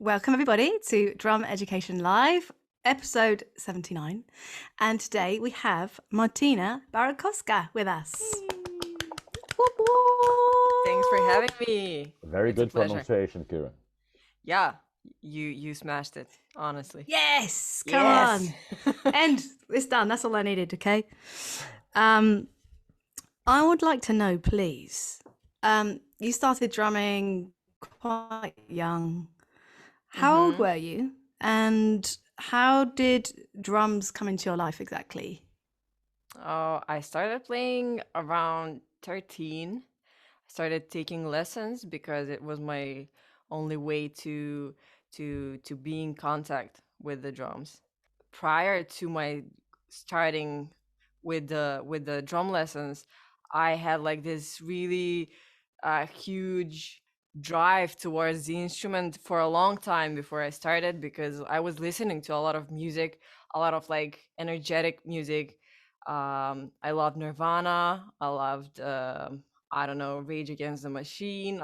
Welcome everybody to Drum Education Live, episode 79. And today we have Martina BARAKOSKA with us. Whoop, whoop. Thanks for having me. Very It's a good pleasure. pronunciation, Kieran. Yeah, you smashed it, honestly. Yes, come Yes. on. And it's done. That's all I needed, okay? I would like to know, please. You started drumming quite young. How old were you? And how did drums come into your life exactly? Oh, I started playing around 13. I started taking lessons because it was my only way to be in contact with the drums. Prior to my starting with the drum lessons, I had like this really huge drive towards the instrument for a long time before I started, because I was listening to a lot of music, a lot of like energetic music. I loved Nirvana. I loved I don't know, Rage Against the Machine.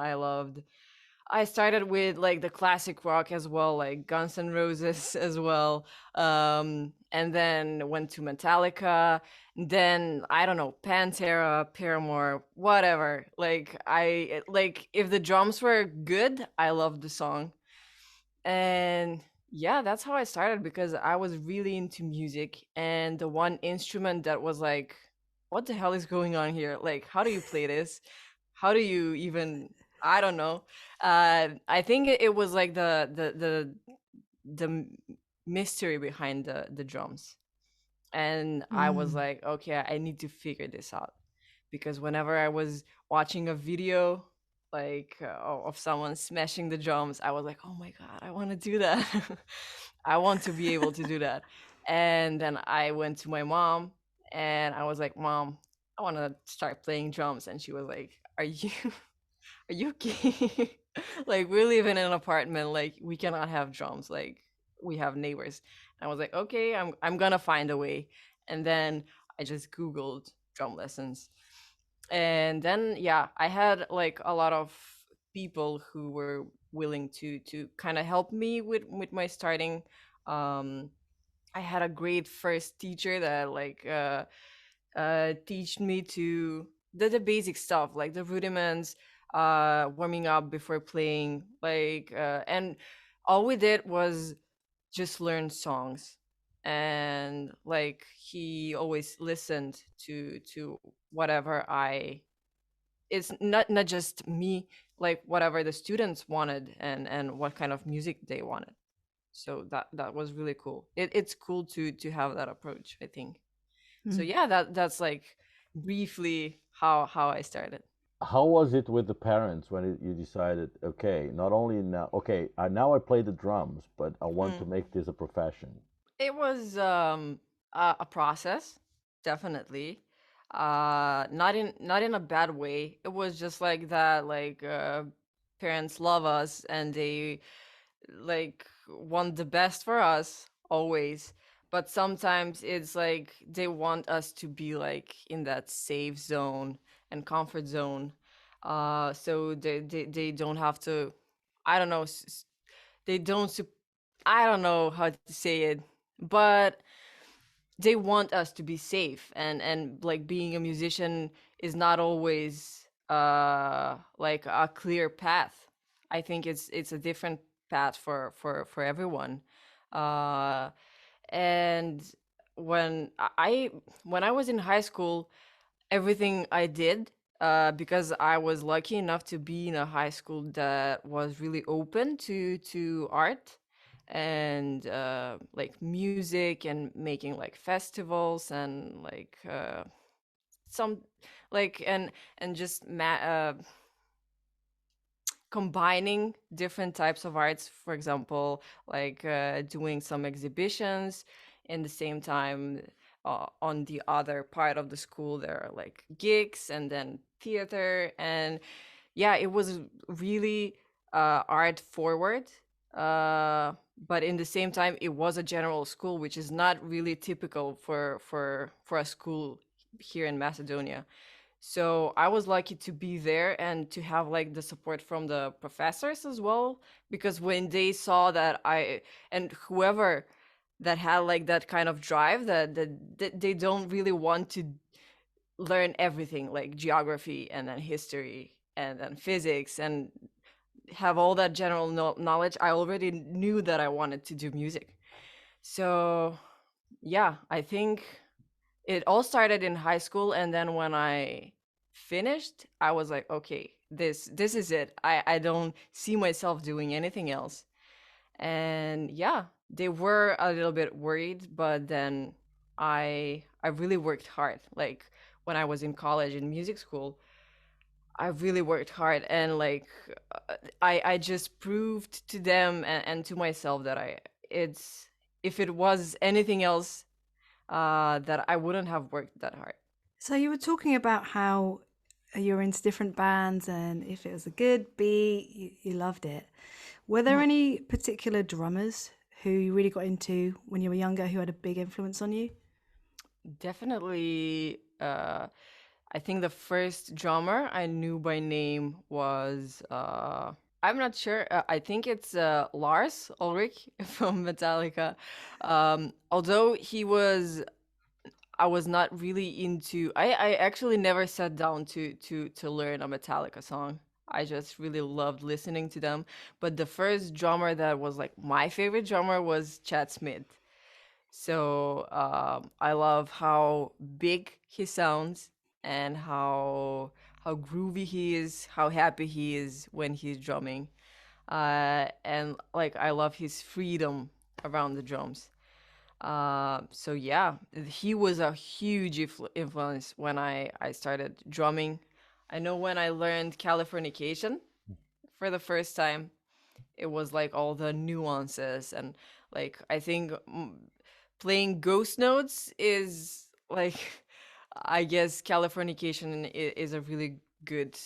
I started with like the classic rock as well, like Guns N' Roses as well. And then went to Metallica. Then I don't know, Pantera, Paramore, whatever. Like if the drums were good, I loved the song. And yeah, that's how I started, because I was really into music, and the one instrument that was like, what the hell is going on here? Like, how do you play this? How do you even, I don't know. I think it was like the mystery behind the drums. And I was like, okay, I need to figure this out, because whenever I was watching a video like of someone smashing the drums, I was like, oh my god, I want to do that. I want to be able to do that. And then I went to my mom and I was like, Mom, I want to start playing drums. And she was like, are you are you okay? Like, we live in an apartment, like we cannot have drums, like we have neighbors. And I was like, okay, I'm gonna find a way. And then I just googled drum lessons. And then yeah, I had like a lot of people who were willing to kind of help me with my starting. um I had a great first teacher that like teach me to the basic stuff, like the rudiments, warming up before playing, like and all we did was just learn songs. And like he always listened to whatever I, it's not just me, like whatever the students wanted and what kind of music they wanted. So that was really cool. It's cool to have that approach, I think. So yeah, that's like briefly how I started. How was it with the parents when you decided, okay, not only now, okay, now I play the drums, but I want to Mm. make this a profession? It was a process, definitely. Not in a bad way. It was just like that, like parents love us and they like want the best for us always. But sometimes it's like they want us to be like in that safe zone and comfort zone. So they don't have to, I don't know, they don't I don't know how to say it, but they want us to be safe. And like being a musician is not always like a clear path. I think it's a different path for everyone. uh and when I was in high school, everything I did, because I was lucky enough to be in a high school that was really open to art and like music and making like festivals and like some like and just combining different types of arts. For example, like doing some exhibitions. In the same time, on the other part of the school there are like gigs and then theater. And yeah, it was really art forward. But in the same time, it was a general school, which is not really typical for a school here in Macedonia. So I was lucky to be there and to have like the support from the professors as well, because when they saw that I and whoever that had like that kind of drive that they don't really want to learn everything like geography and then history and then physics and have all that general knowledge. I already knew that I wanted to do music. So yeah, I think it all started in high school, and then when I finished, I was like, okay, this is it. I don't see myself doing anything else. And yeah, they were a little bit worried, but then I really worked hard. Like when I was in college in music school, I really worked hard, and like I just proved to them and to myself that it's if it was anything else, that I wouldn't have worked that hard. So you were talking about how you're into different bands, and if it was a good beat, you loved it. Were there any particular drummers who you really got into when you were younger who had a big influence on you? Definitely. I think the first drummer I knew by name was I'm not sure. I think it's Lars Ulrich from Metallica. Although I was not really into. I actually never sat down to learn a Metallica song. I just really loved listening to them. But the first drummer that was like my favorite drummer was Chad Smith. So I love how big he sounds and how groovy he is, how happy he is when he's drumming, and like I love his freedom around the drums. So yeah, he was a huge influence when I started drumming. I know when I learned Californication for the first time, it was like all the nuances and like I think playing ghost notes is like I guess Californication is a really good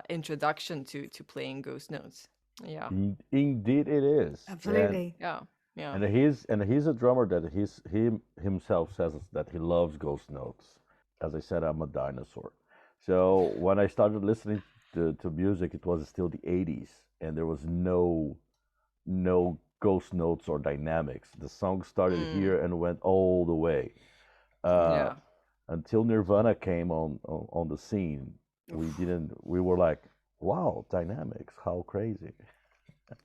introduction to playing ghost notes. Yeah. Indeed, it is. Absolutely. Yeah. Yeah. And he's a drummer that he himself says that he loves ghost notes. As I said, I'm a dinosaur. So when I started listening to music, it was still the '80s, and there was no ghost notes or dynamics. The song started Mm, here and went all the way uh, yeah. until Nirvana came on the scene. Oof. We were like, wow, dynamics, how crazy.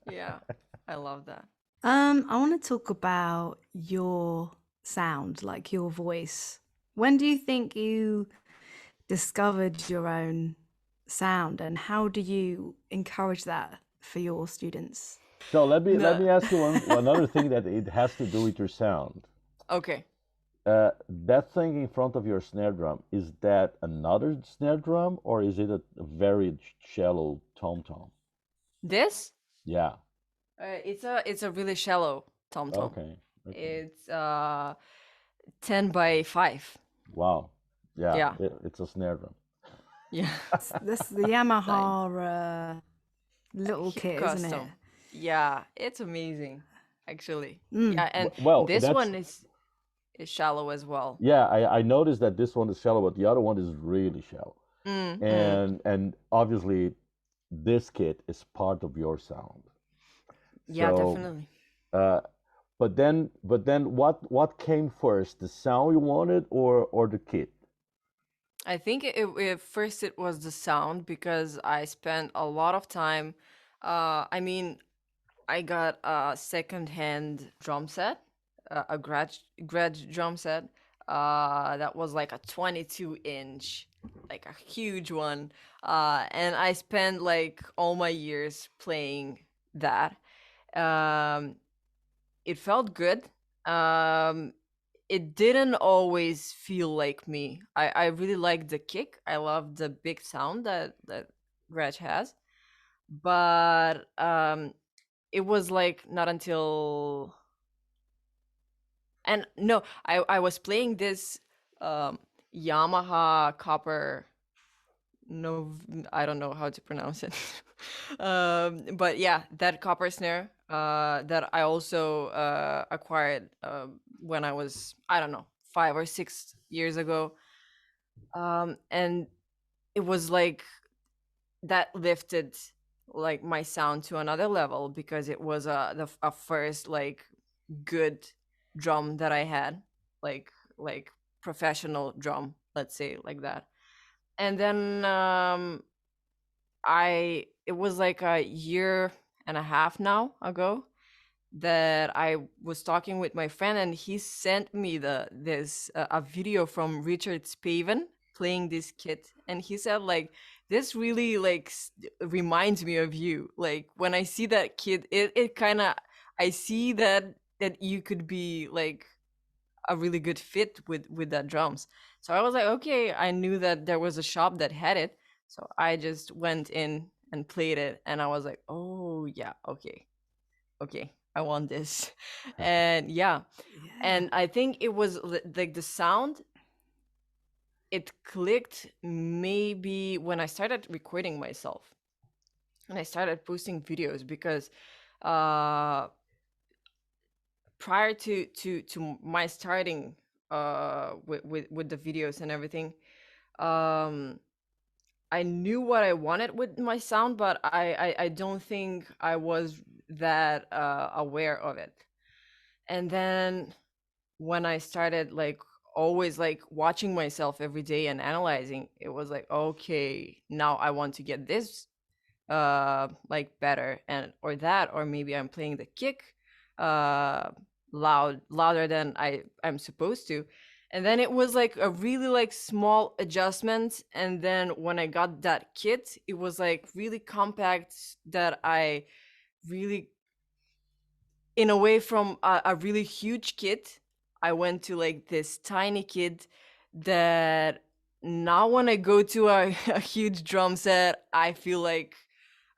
Yeah. I love that. I want to talk about your sound, like your voice. When do you think you discovered your own sound, and how do you encourage that for your students? So let No. me ask you one other thing that it has to do with your sound. Okay. That thing in front of your snare drum, is that another snare drum or is it a very shallow tom tom? This Yeah. it's a really shallow tom tom. Okay. Okay. It's 10 by 5. Wow. Yeah, Yeah. it's a snare drum. Yeah. This is the Like Yamaha little kit, isn't it? custom. Yeah, it's amazing actually. Mm. Yeah, and Well, this that's one is shallow as well. yeah. I noticed that this one is shallow, but the other one is really shallow. Mm, mm. And obviously, this kit is part of your sound. Yeah, So, definitely. uh, but then, what came first, the sound you wanted or the kit? I think first it was the sound because I spent a lot of time. I mean, I got a second-hand drum set, a grad drum set. That was like a 22-inch, like a huge one. And I spent like all my years playing that. Um, it felt good. Um, it didn't always feel like me. I really like the kick. I love the big sound that Gretsch has. But it was like not until and no, I was playing this um Yamaha copper no I don't know how to pronounce it. But yeah, that copper snare that I also acquired when I was I don't know 5 or 6 years ago. And it was like that lifted like my sound to another level, because it was a first like good drum that I had, like professional drum, let's say like that. And then it was like a year and a half now ago that I was talking with my friend, and he sent me this a video from Richard Spaven playing this kit, and he said like, this really like reminds me of you. Like when I see that kid, it kind of, I see that you could be like a really good fit with that drums. So I was like, okay, I knew that there was a shop that had it, so I just went in and played it, and I was like, oh yeah, okay, I want this. And yeah, and I think it was like the sound, it clicked maybe when I started recording myself and I started posting videos, because uh prior to my starting with the videos and everything, um I knew what I wanted with my sound, but I don't think I was that aware of it. And then when I started like always like watching myself every day and analyzing, it was like, okay, now I want to get this like better, and or that, or maybe I'm playing the kick uh louder than I'm supposed to. And then it was like a really like small adjustment, and then when I got that kit, it was like really compact, that I really, in a way, from a really huge kit, I went to like this tiny kit, that now when I go to a huge drum set, I feel like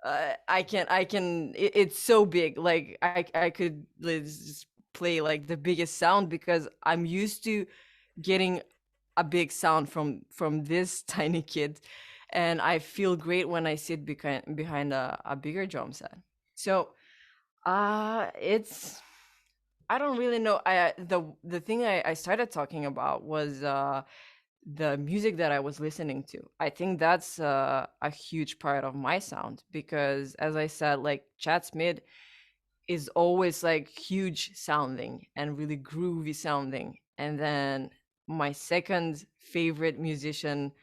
it's so big, like I could just play like the biggest sound, because I'm used to getting a big sound from this tiny kid, and I feel great when I sit behind a bigger drum set. So it's, I don't really know. The thing I started talking about was the music that I was listening to. I think that's a huge part of my sound, because as I said, like Chad Smith is always like huge sounding and really groovy sounding. And then my second favorite musician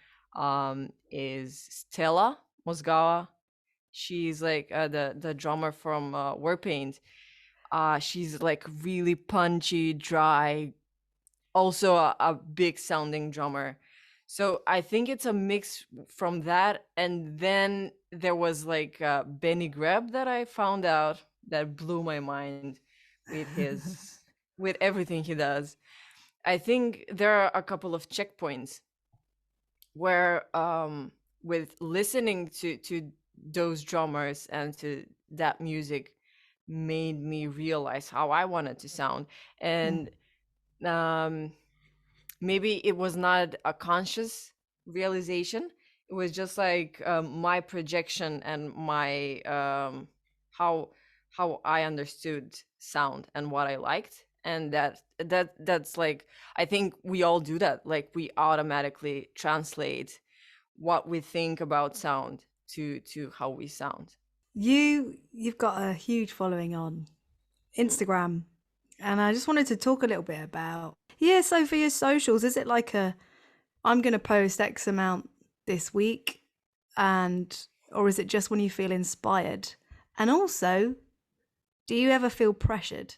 is Stella Mozgawa. She's like the drummer from Warpaint. She's like really punchy, dry, also a big sounding drummer. So I think it's a mix from that. And then there was like Benny Greb that I found out, that blew my mind with his with everything he does. I think there are a couple of checkpoints where with listening to those drummers and to that music made me realize how I wanted to sound. And um maybe it was not a conscious realization, it was just like my projection and my how I understood sound and what I liked. And that's like, I think we all do that, like we automatically translate what we think about sound to how we sound. You've got a huge following on Instagram, and I just wanted to talk a little bit about, yeah, so for your socials, is it like I'm going to post X amount this week, and or is it just when you feel inspired? And also, do you ever feel pressured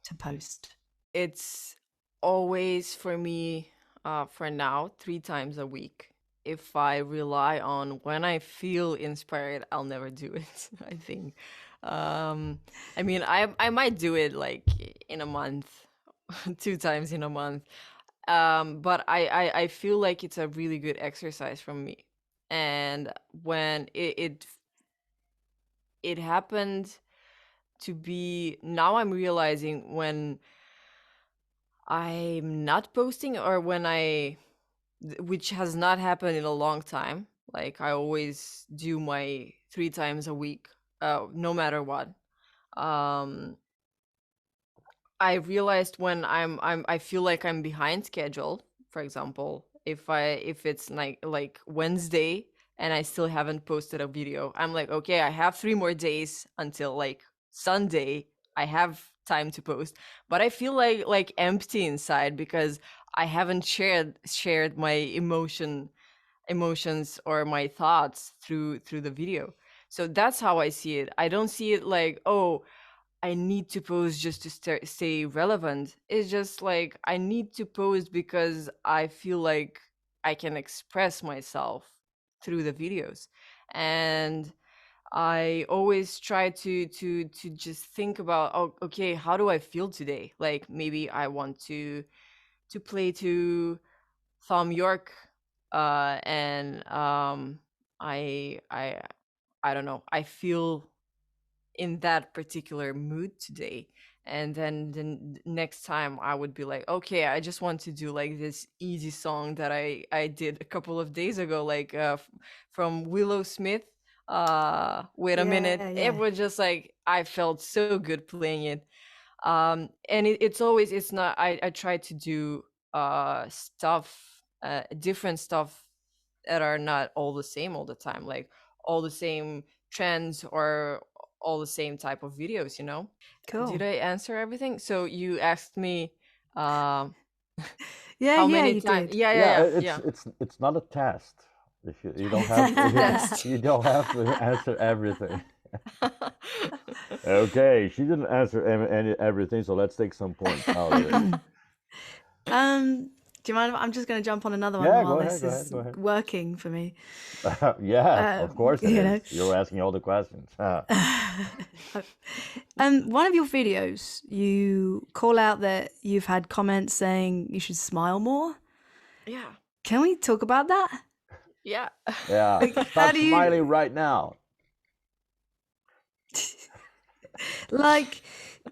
to post? It's always for me, for now, 3 times a week. If I rely on when I feel inspired, I'll never do it. I think. I mean, I might do it like in a month, 2 times in a month. But I feel like it's a really good exercise for me. And when it happened to be, now I'm realizing when I'm not posting, or when which has not happened in a long time. Like I always do my 3 times a week, no matter what. Um, I realized when I feel like I'm behind schedule. For example, if it's like Wednesday, and I still haven't posted a video. I'm like, okay, I have 3 more days until like Sunday. I have time to post, but I feel like empty inside because I haven't shared my emotions or my thoughts through the video. So that's how I see it. I don't see it like, oh, I need to post just to stay relevant. It's just like I need to post because I feel like I can express myself through the videos. And I always try to just think about, oh, okay, how do I feel today? Like maybe I want to play to Thom Yorke, and I I don't know. I feel in that particular mood today, and then the next time I would be like, okay, I just want to do like this easy song that I did a couple of days ago, like from Willow Smith. Wait a minute. It Yeah. was just like I felt so good playing it. And it's always, it's not, I try to do stuff, different stuff that are not all the same all the time, like all the same trends or all the same type of videos, you know. Did Cool. I answer everything? So you asked me um Yeah, how yeah, many you times. did. Yeah, yeah, Yeah, yeah, yeah. it's not a test. If you don't It's have not a test. you don't have to answer everything. Okay, she didn't answer everything, so let's take some points out of it. Do you mind? I'm just going to jump on another one Yeah, while go ahead, this go ahead, is go ahead. working for me. Yeah, of course it You is. know. You're asking all the questions. One of your videos, you call out that you've had comments saying you should smile more. Yeah, Can we talk about that? yeah. Yeah, Like, how start do you smiling right now. like?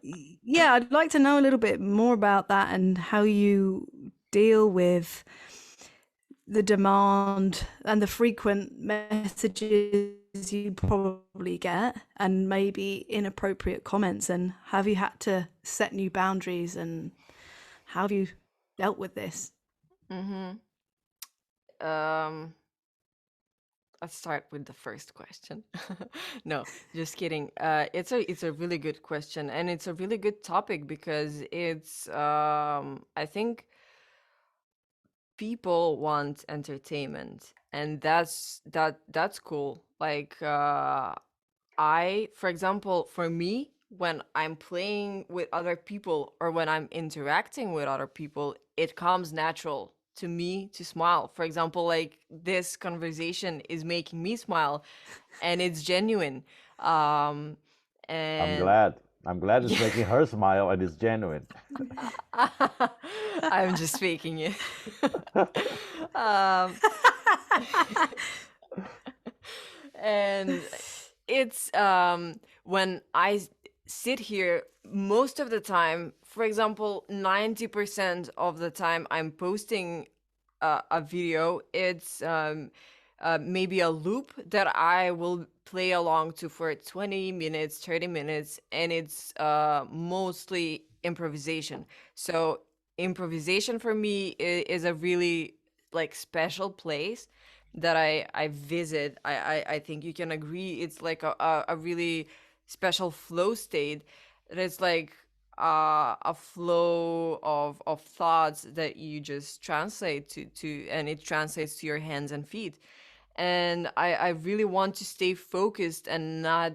Yeah, I'd like to know a little bit more about that and how you deal with the demand and the frequent messages you probably get, and maybe inappropriate comments, and have you had to set new boundaries, and how have you dealt with this? Mm-hmm. Let's start with the first question. No, just kidding. It's a really good question, and it's a really good topic because it's I think people want entertainment, and that's cool. Like I, for example, for me, when I'm playing with other people or when I'm interacting with other people, it comes natural to me to smile. For example, like this conversation is making me smile and it's genuine. Um, I'm and glad. I'm glad it's yeah, making her smile and it's genuine. I'm just faking it. um, and it's when I sit here most of the time, for example, 90% of the time I'm posting a video, it's maybe a loop that I will play along to for 20 minutes, 30 minutes, and it's mostly improvisation. So improvisation for me is a really like special place that I visit. I think you can agree it's like a really special flow state. That it's like a flow of thoughts that you just translate to and it translates to your hands and feet. And I really want to stay focused and not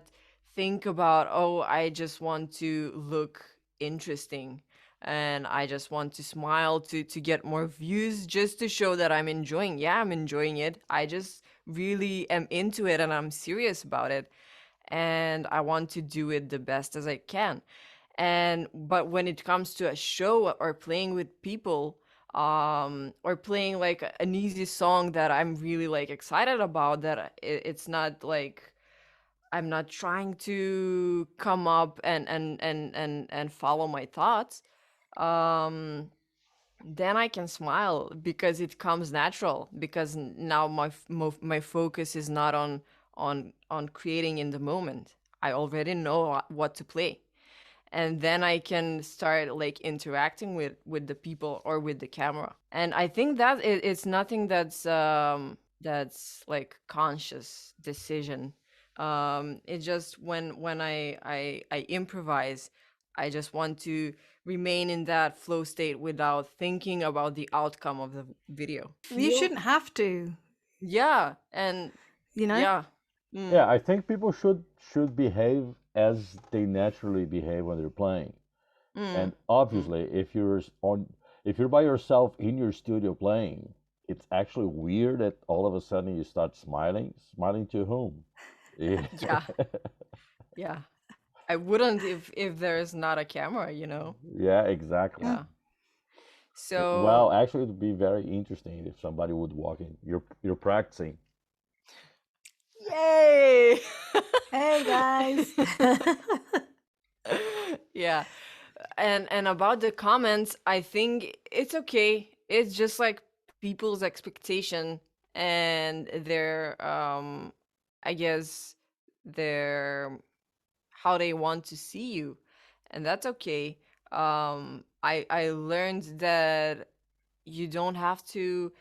think about, oh, I just want to look interesting and I just want to smile to get more views just to show that I'm enjoying. Yeah, I'm enjoying it. I just really am into it and I'm serious about it. And I want to do it the best as I can. And but when it comes to a show or playing with people, or playing like an easy song that I'm really like excited about, that it's not like I'm not trying to come up and follow my thoughts, um then I can smile because it comes natural, because now my focus is not on creating in the moment. I already know what to play, and then I can start like interacting with the people or with the camera. And I think that it's nothing that's that's like conscious decision. It just when I improvise, I just want to remain in that flow state without thinking about the outcome of the video. You Feel, shouldn't have to, yeah, and you know? yeah. Yeah, I think people should behave as they naturally behave when they're playing. Mm, And mm. obviously, if you're by yourself in your studio playing, it's actually weird that all of a sudden you start smiling. Smiling to whom? Yeah. Yeah, yeah. I wouldn't if there's not a camera, Yeah, exactly. Mm. Yeah. Well, So, actually, it would be very interesting if somebody would walk in. You're practicing. yay! Hey guys. Yeah. And about the comments, I think it's okay. It's just like people's expectation and their I guess their how they want to see you. And that's okay. I learned that you don't have to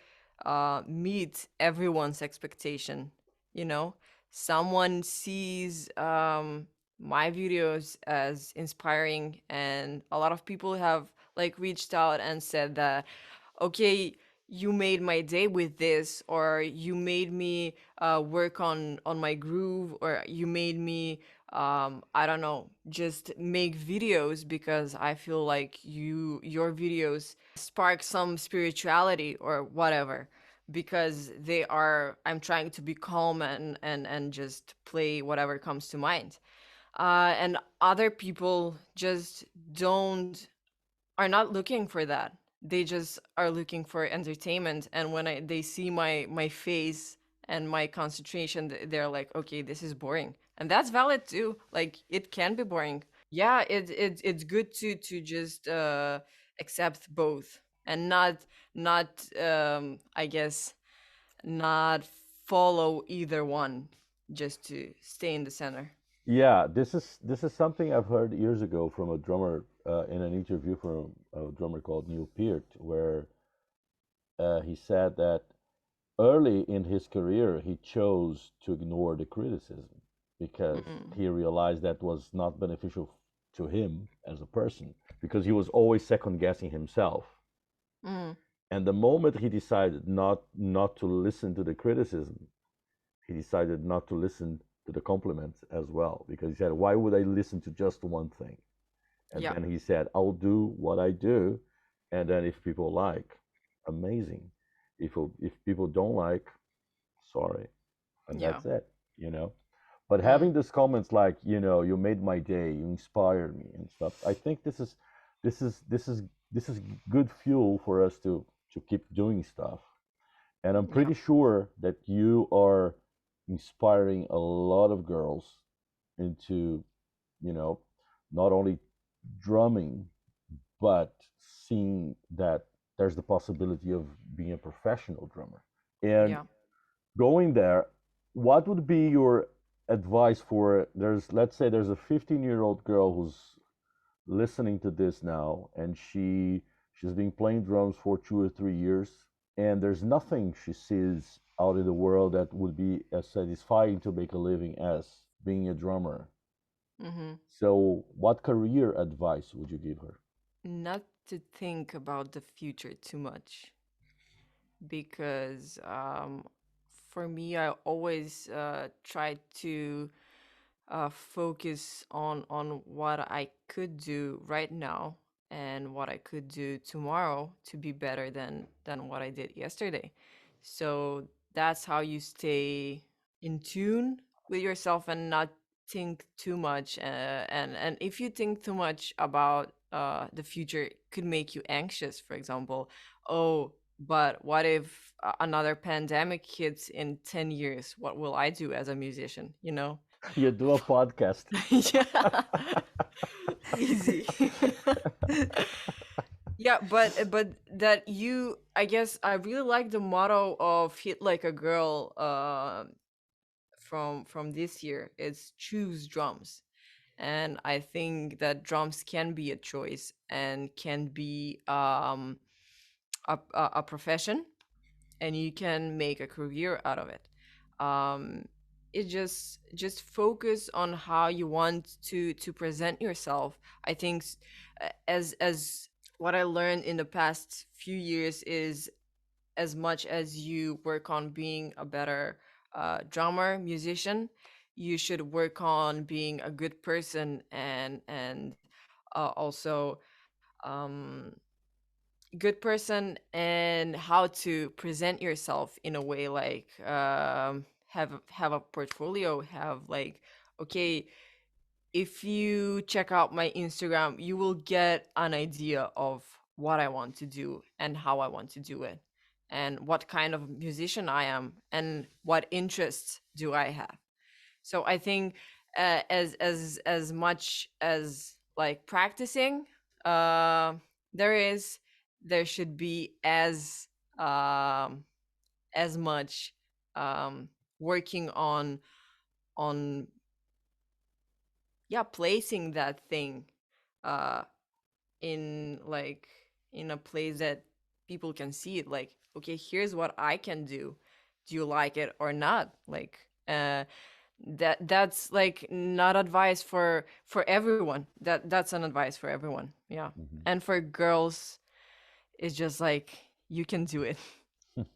meet everyone's expectation, you know. Someone sees my videos as inspiring, and a lot of people have like reached out and said that, okay, you made my day with this, or you made me work on my groove, or you made me I don't know, just make videos because I feel like your videos spark some spirituality or whatever, because I'm trying to be calm and just play whatever comes to mind. And other people just don't are not looking for that. They just are looking for entertainment, and when they see my face and my concentration, they're like, okay, this is boring. And that's valid too. Like, it can be boring. Yeah, it's good to just accept both, and not I guess not follow either one, just to stay in the center. Yeah, this is something I've heard years ago from a drummer in an interview from a drummer called Neil Peart, where he said that early in his career he chose to ignore the criticism because Mm-mm. he realized that was not beneficial to him as a person because he was always second guessing himself. Mm. And the moment he decided not to listen to the criticism, he decided not to listen to the compliments as well because he said, why would I listen to just one thing? And Yeah. then he said, I'll do what I do, and then if people like, amazing. If people don't like, sorry, and Yeah. that's it. But Mm. having these comments like, you made my day, you inspired me and stuff, I think this is good fuel for us to keep doing stuff. And I'm Yeah. pretty sure that you are inspiring a lot of girls into, you know, not only drumming, but seeing that there's the possibility of being a professional drummer. And Yeah. going there, what would be your advice for let's say there's a 15-year-old girl who's listening to this now and she's been playing drums for 2 or 3 years and there's nothing she sees out in the world that would be as satisfying to make a living as being a drummer. Mm-hmm. So what career advice would you give her? Not to think about the future too much, because for me, I always try to focus on what I could do right now and what I could do tomorrow to be better than what I did yesterday. So that's how you stay in tune with yourself and not think too much. And if you think too much about the future, it could make you anxious. For example, oh, but what if another pandemic hits in 10 years? What will I do as a musician? You do a podcast. Yeah. Easy. Yeah, but that you I guess I really like the motto of hit like a girl from this year. It's choose drums. And I think that drums can be a choice and can be a profession. and you can make a career out of it. It just focus on how you want to present yourself. I think as what I learned in the past few years is, as much as you work on being a better drummer, musician, you should work on being a good person, and also um, good person, and how to present yourself in a way, like have a portfolio, have like, okay, if you check out my Instagram, you will get an idea of what I want to do and how I want to do it, and what kind of musician I am, and what interests do I have. So I think as much as like practicing there is, there should be um, as much working on placing that thing uh in like in a place that people can see it, like, okay, here's what I can do you like it or not? Like that's like not advice for everyone. That's an advice for everyone, yeah. Hmm. And for girls, it's just like, you can do it.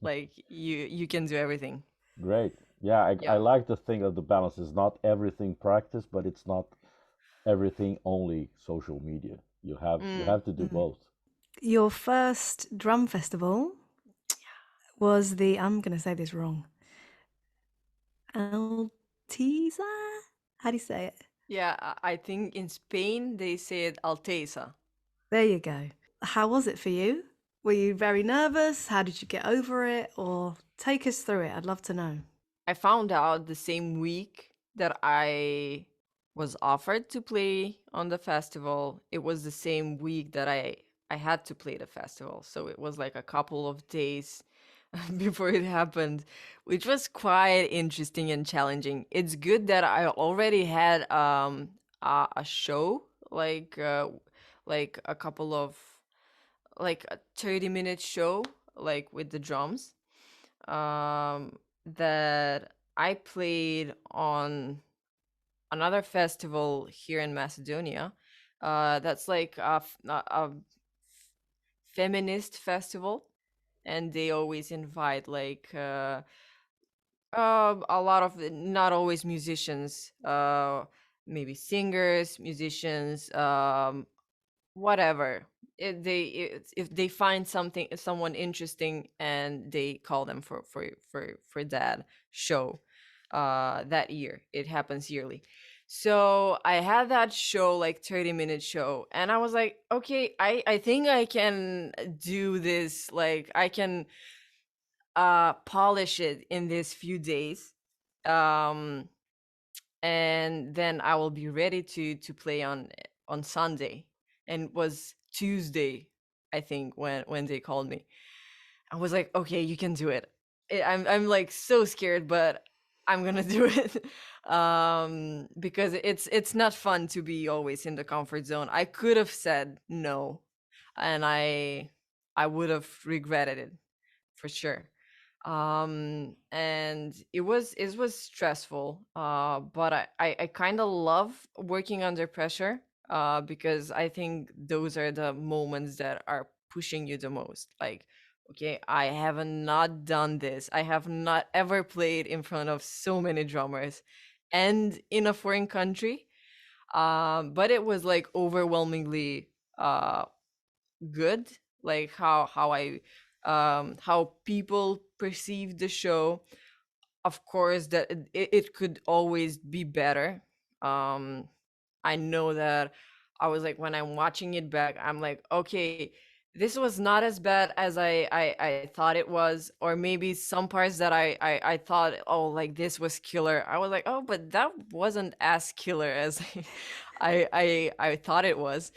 Like you can do everything. Great. Yeah, I Yeah. like the thing of the balance. It's not everything practice, but it's not everything only social media. You Mm. have to do Mm. both. Your first drum festival was the, I'm going to say this wrong, Altiza? How do you say it? Yeah, I think in Spain they say it Alteza. There you go. How was it for you? Were you very nervous? How did you get over it? Or take us through it. I'd love to know. I found out the same week that I was offered to play on the festival. It was the same week that I had to play the festival. So it was like a couple of days before it happened, which was quite interesting and challenging. It's good that I already had a show, like a couple of, like a 30-minute show, like with the drums, um that I played on another festival here in Macedonia. That's like a feminist festival, and they always invite like a lot of, not always musicians, maybe singers, musicians, whatever. If they find someone interesting, and they call them for that show that year. It happens yearly. So I had that show, like 30-minute show, and I was like, okay, I think I can do this, like I can polish it in these few days, um and then I will be ready to play on Sunday. And it was Tuesday, I think, when they called me. I was like, okay, you can do it. I'm like so scared, but I'm gonna do it. Because it's not fun to be always in the comfort zone. I could have said no, and I would have regretted it for sure. And it was stressful, but I kind of love working under pressure, because I think those are the moments that are pushing you the most. Like, okay, I have not done this, I have not ever played in front of so many drummers and in a foreign country. But it was like overwhelmingly good, like how people perceive the show. Of course, that it could always be better. um I know that I was like, when I'm watching it back, I'm like, okay, this was not as bad as I thought it was. Or maybe some parts that I thought, oh, like this was killer, I was like, oh, but that wasn't as killer as I thought it was.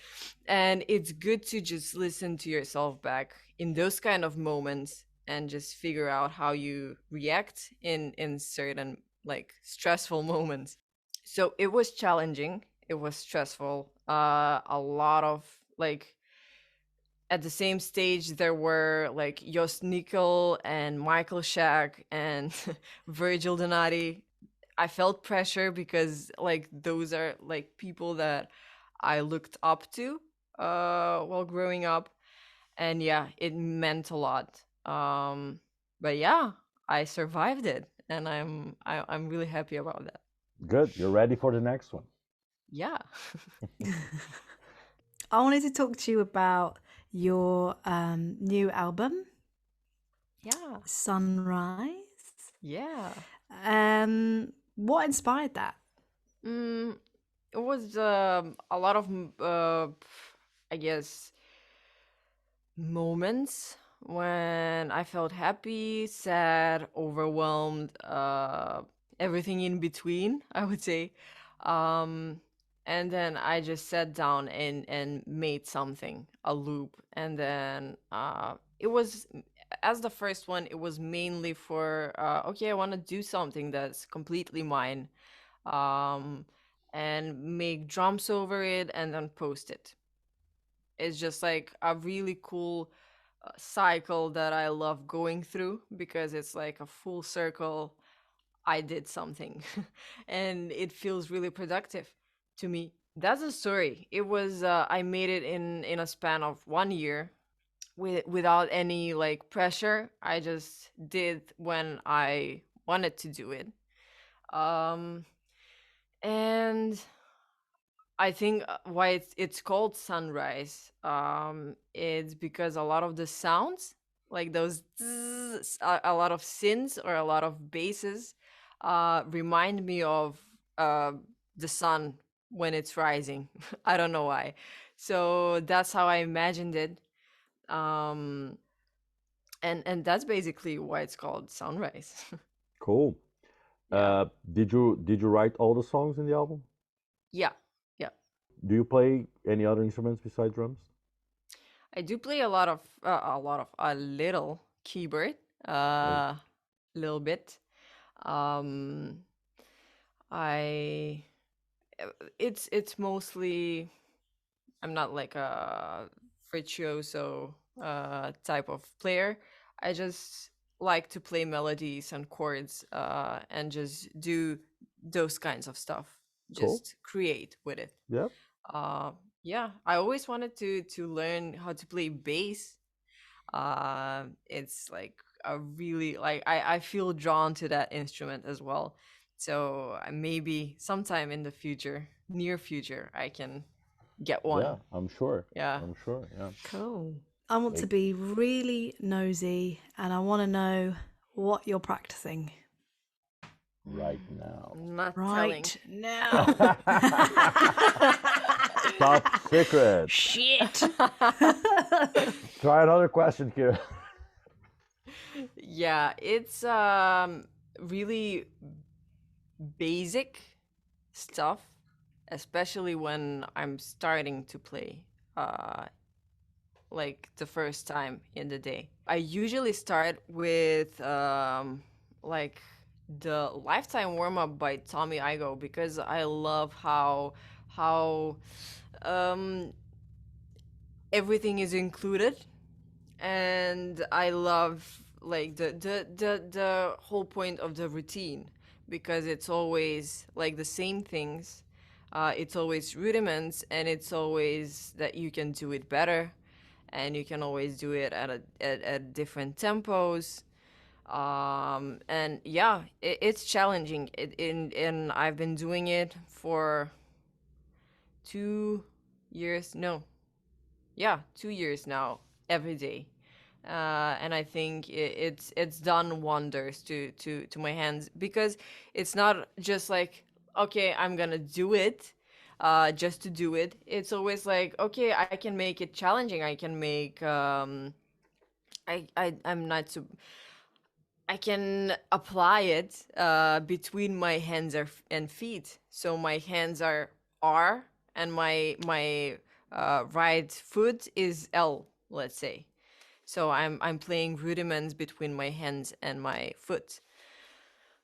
And it's good to just listen to yourself back in those kind of moments, and just figure out how you react in certain like stressful moments. So it was challenging, it was stressful, a lot of like at the same stage there were like Jost Nickel and Michael Shack and Virgil Donati. I felt pressure because like those are like people that I looked up to while growing up, and yeah, it meant a lot. But yeah, I survived it, and I'm really happy about that. Good. You're ready for the next one. Yeah. I wanted to talk to you about your new album, Yeah. Sunrise. Yeah. What inspired that? It was a lot of I guess moments when I felt happy, sad, overwhelmed, everything in between, I would say. Um, and then I just sat down and made something, a loop. And then it was, as the first one, it was mainly for, okay, I want to do something that's completely mine, um, and make drums over it and then post it. It's just like a really cool cycle that I love going through because it's like a full circle. I did something and it feels really productive to me. That's a story. It was I made it in a span of 1 year without any like pressure. I just did when I wanted to do it. Um and I think why it's called sunrise. It's because a lot of the sounds, like those zzz, a lot of synths or a lot of basses, remind me of uh, the sun when it's rising. I don't know why. So that's how I imagined it. Um, and that's basically why it's called sunrise. Cool. Yeah. Did you write all the songs in the album? Yeah. Yeah. Do you play any other instruments besides drums? I do play a little keyboard, Oh, little bit. Um, I it's mostly I'm not like a virtuoso type of player. I just like to play melodies and chords and just do those kinds of stuff. cool. Just create with it. Yeah. Uh, yeah, I always wanted to learn how to play bass. It's like a really like I feel drawn to that instrument as well. So maybe sometime in the future, near future, I can get Yeah, one. I'm sure. Yeah. I'm sure. Yeah. Cool. I want to Like, be really nosy and I want to know what you're practicing right now. Not telling. right now. Top secret. Shit. Try another question here. Yeah, it's really basic stuff, especially when I'm starting to play. Like the first time in the day. I usually start with like the lifetime warm up by Tommy Igo because I love how um everything is included, and I love like the whole point of the routine because it's always like the same things. It's always rudiments, and it's always that you can do it better, and you can always do it at different tempos. And yeah, it's challenging. And I've been doing it for 2 years. No, yeah, 2 years now, every day. And I think it's done wonders to my hands because it's not just like, okay, I'm gonna do it just to do it. It's always like, okay, I can make it challenging. I can make I'm not so I can apply it between my hands and feet. So my hands are R, and my right foot is L, let's say. So I'm playing rudiments between my hands and my foot.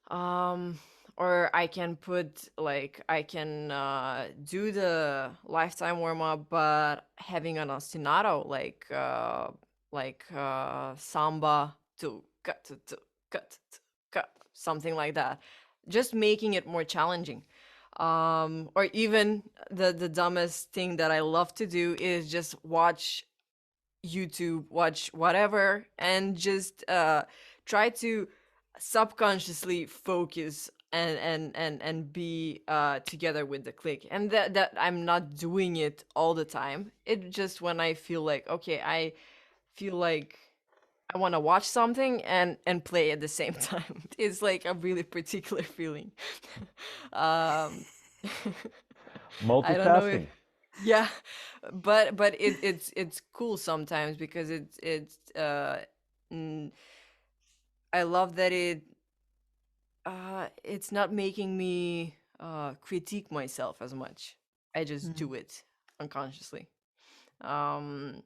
Um, or I can put I can do the lifetime warm up, but having an ostinato samba to cut to cut to cut, something like that, just making it more challenging. Or even the dumbest thing that I love to do is just watch YouTube, watch whatever, and just try to subconsciously focus and be together with the click. And that I'm not doing it all the time. It just when I feel like, okay, I feel like I want to watch something and play at the same time. It's like a really particular feeling. um I don't know if Multitasking. yeah, but it's cool sometimes because mm, I love that it's not making me critique myself as much. I just do it unconsciously. Um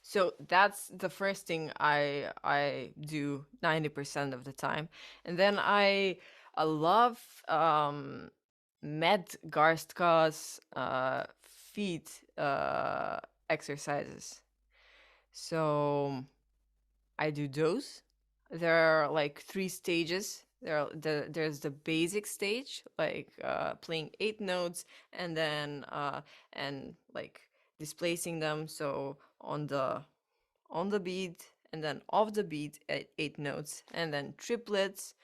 so that's the first thing I do 90% of the time. And then I love Med Garstka's feet exercises. So I do those. There are like 3 stages. There's the basic stage, like playing 8 notes, and then and like displacing them. So on the beat, and then off the beat at 8 notes, and then triplets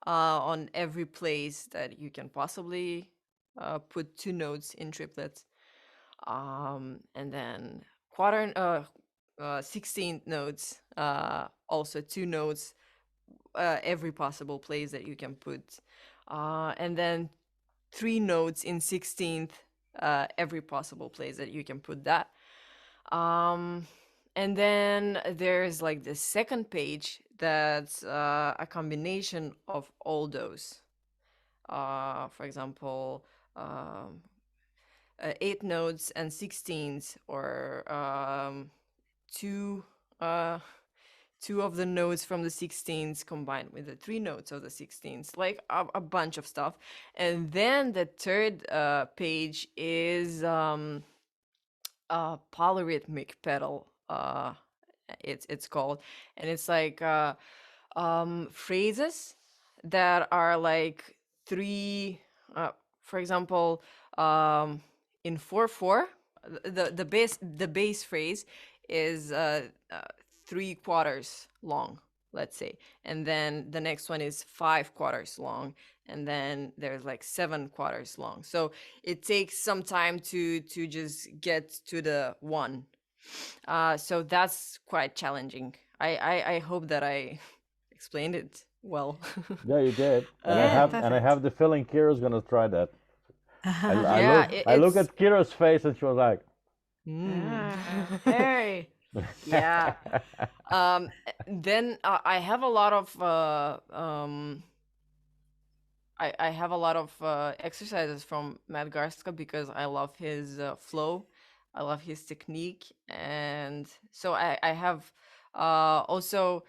on every place that you can possibly put 2 notes in triplets. And then quarter 16 notes, also 2 notes, every possible place that you can put, and then 3 notes in 16th, every possible place that you can put that. And then there's like the second page that's a combination of all those. For example, 8 notes and 16s, or two uh, two of the notes from the 16s combined with the 3 notes of the 16s, like a bunch of stuff. And then the third page is a polyrhythmic pedal, it's called, and it's like phrases that are like three, for example, in 4/4, the base phrase is 3/4 long, let's say, and then the next one is 5/4 long, and then there's like 7/4 long. So it takes some time to just get to the one. So that's quite challenging. I hope that I explained it well. Yeah, you did. And Yeah, I have perfect. the feeling Kira's gonna try that. Yeah, I look it's at Kira's face and she was like, mm. Hey. Yeah. Then I have a lot of I have a lot of exercises from Matt Garska because I love his flow, I love his technique, and so I have also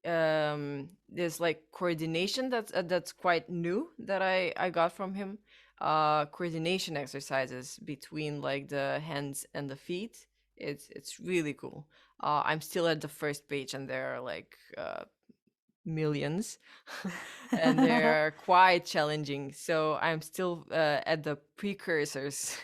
there's like coordination that's quite new that I got from him. Coordination exercises between like the hands and the feet. It's really cool. I'm still at the first page, and there are like millions, and they're quite challenging. So I'm still at the precursors,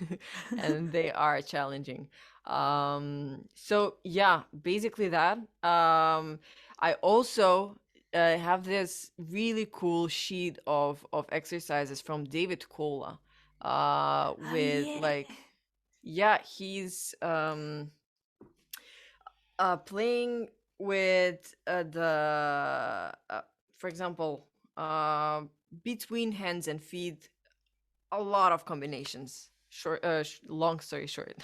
and they are challenging. So yeah, basically that. I also have this really cool sheet of exercises from David Kola, Oh with yeah. like, yeah, he's playing with for example, uh, between hands and feet, a lot of combinations. Short, long story short.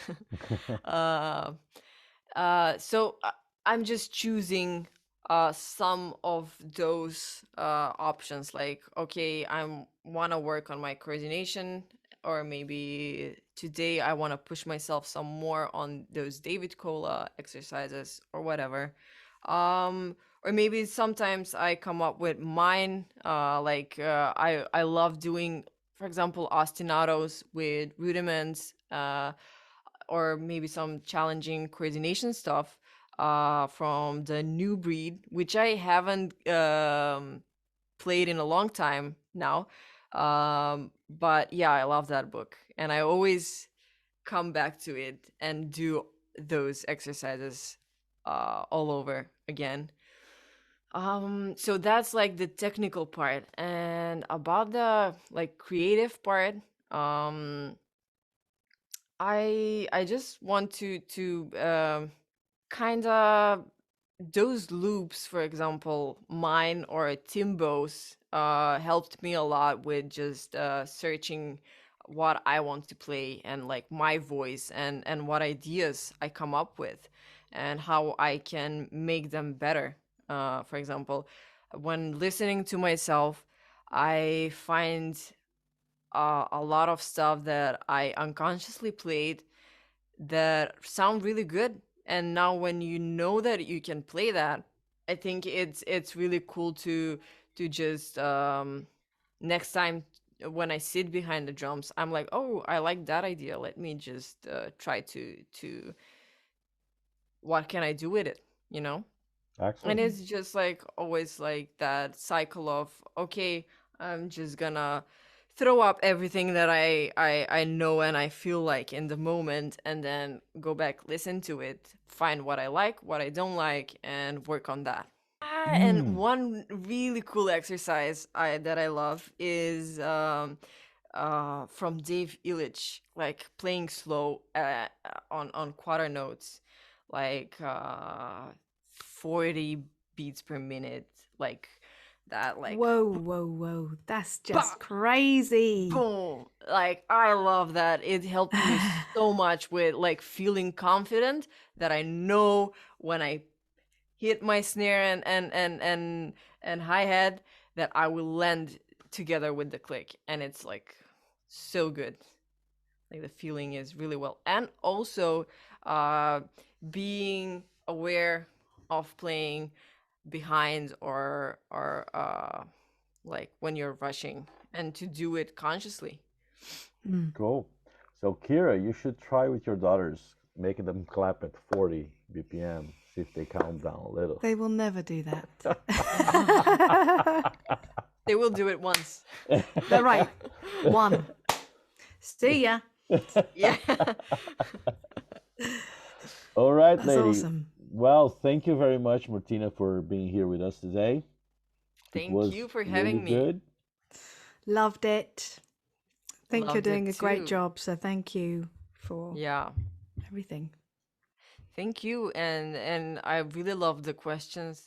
uh, so I'm just choosing some of those options. Like, okay, I want to work on my coordination, or maybe today I want to push myself some more on those David Kola exercises or whatever. Or maybe sometimes I come up with mine. I love doing, for example, ostinatos with rudiments, or maybe some challenging coordination stuff from the new breed, which I haven't played in a long time now. But yeah, I love that book, and I always come back to it and do those exercises all over again. So that's like the technical part, and about the like creative part, um, I just want to kind of those loops, for example, mine or Timbo's, helped me a lot with just searching what I want to play and like my voice and what ideas I come up with and how I can make them better. For example, when listening to myself, I find a lot of stuff that I unconsciously played that sound really good. And now when you know that you can play that, I think it's really cool to just next time when I sit behind the drums, I'm like, oh, I like that idea. Let me just try to what can I do with it, you know? And Excellent. it's just like always like that cycle of, okay, I'm just gonna throw up everything that I know and I feel like in the moment, and then go back, listen to it, find what I like, what I don't like, and work on that. And Mm. one really cool exercise that I love is from Dave Illich, like playing slow on quarter notes, like 40 beats per minute, like that, like Whoa. That's bah, just crazy. boom. Like I love that. It helped me so much with like feeling confident that I know when I hit my snare and hi-hat that I will land together with the click, and it's like so good. Like the feeling is really well, and also uh being aware of playing behind or like when you're rushing, and to do it consciously. Cool. So, Kira, you should try with your daughters, making them clap at 40 BPM, see if they calm down a little. They will never do that. They will do it once. They're right. One. See ya. Yeah. All right, That's lady. awesome. Well, thank you very much, Martina, for being here with us today. It Thank was you for really having me. good. Loved it. Think you're Loved doing it a great too. job, so thank you for Yeah. everything. Thank you, and I really love the questions.